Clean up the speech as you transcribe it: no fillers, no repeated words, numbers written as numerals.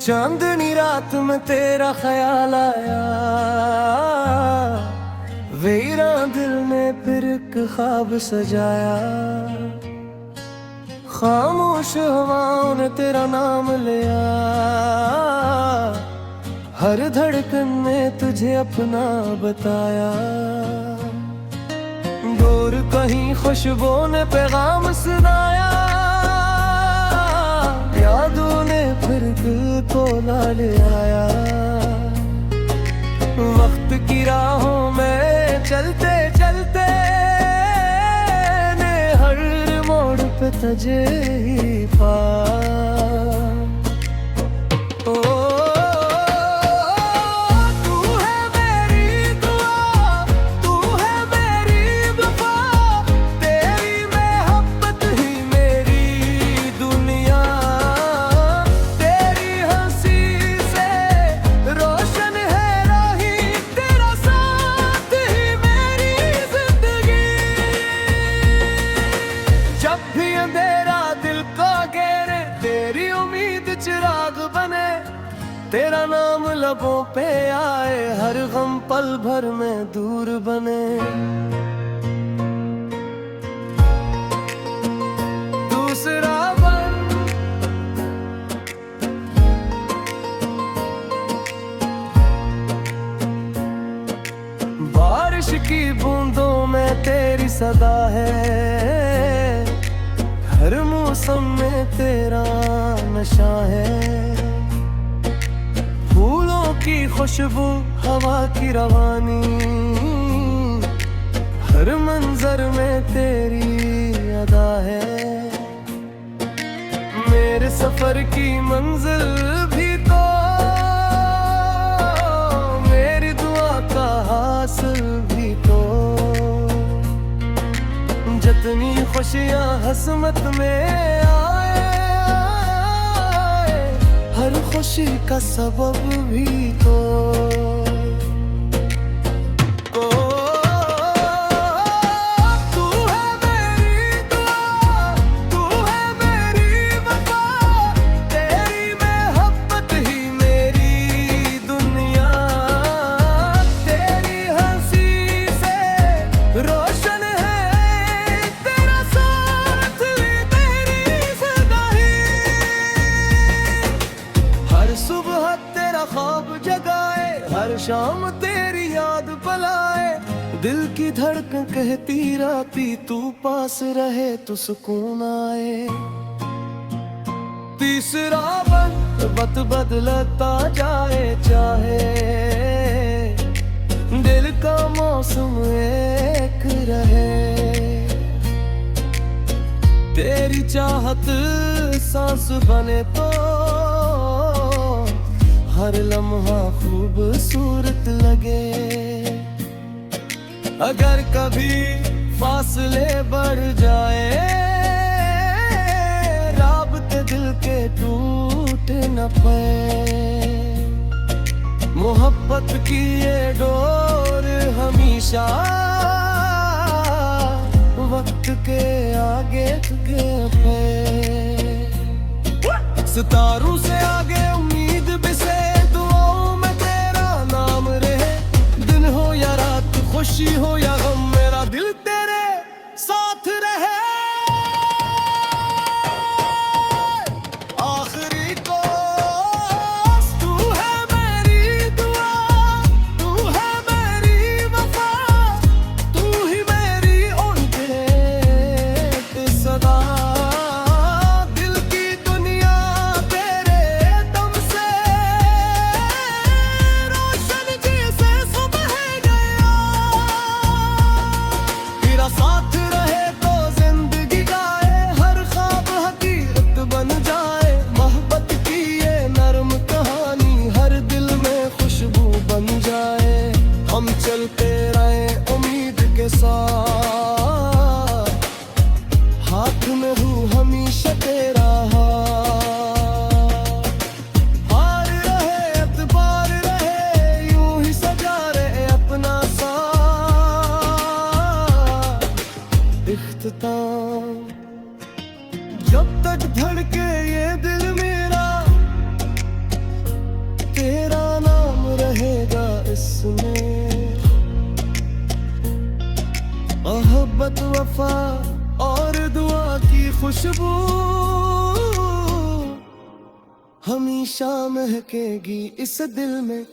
चांदनी रात में तेरा ख्याल आया, वीरान दिल ने फिर एक ख्वाब सजाया। खामोश हवाओं ने तेरा नाम लिया, हर धड़कन ने तुझे अपना बताया। दूर कहीं खुशबू ने पैगाम सुनाया, यादों ने फिर दिल को ला ले आया। वक्त की राहों में चलते चलते ने हर मोड़ पे तुझे ही पाया। चिराग बने तेरा नाम लबों पे आए, हर गम पल भर में दूर बने। दूसरा बन बारिश की बूंदों में तेरी सदा है, हर मौसम में तेरा नशा है। फूलों की खुशबू हवा की रवानी, हर मंजर में तेरी अदा है। मेरे सफर की मंजिल भी तो मेरी दुआ का हासिल भी तो। जितनी खुशियाँ हसमत में आए, हर खुशी का सबब भी तो। तू है मेरी दुआ, तू है मेरी वफा, तेरी मोहब्बत ही मेरी दुनिया। तेरी हंसी से रोशन है तेरा साथ, तेरी सदाई। हर सुबह तेरा ख्वाब जगाए, हर शाम तेरी याद पलाए। दिल की धड़कन कहती राती तू पास रहे तो सुकून आए। तीसरा वक्त बदलता जाए चाहे, दिल का मौसम एक रहे। तेरी चाहत सांस बने तो हर लम्हा खूबसूरत लगे। अगर कभी फासले बढ़ जाए, राबते दिल के टूट न पाए। मोहब्बत की ये डोर हमेशा वक्त के आगे झुके पे। सितारों से आगे उम्मीद भी से, दुआओं में तेरा नाम रहे। दिन हो या रात, खुशी हो या गम, मेरा दिल तेरे साथ रहे। आखिरी को तू है मेरी दुआ, तू है मेरी वफा, तू ही मेरी उनके सदा। दिल की दुनिया तेरे दम से रोशन जैसे सुबह गया। तेरा साथ रहे तो जिंदगी गाए, हर ख्वाब हकीकत बन जाए। मोहब्बत की ये नरम कहानी हर दिल में खुशबू बन जाए। हम चलते रहे उम्मीद के साथ, हाथ में हूँ हमेशा तेरा हाथ। हार रहे एतबार रहे, यूं ही सजा रहे अपना साथ। इख्तिताम जब तक धड़के ये दिल मेरा, उसमें। मोहब्बत, वफा और दुआ की खुशबू हमेशा महकेगी इस दिल में।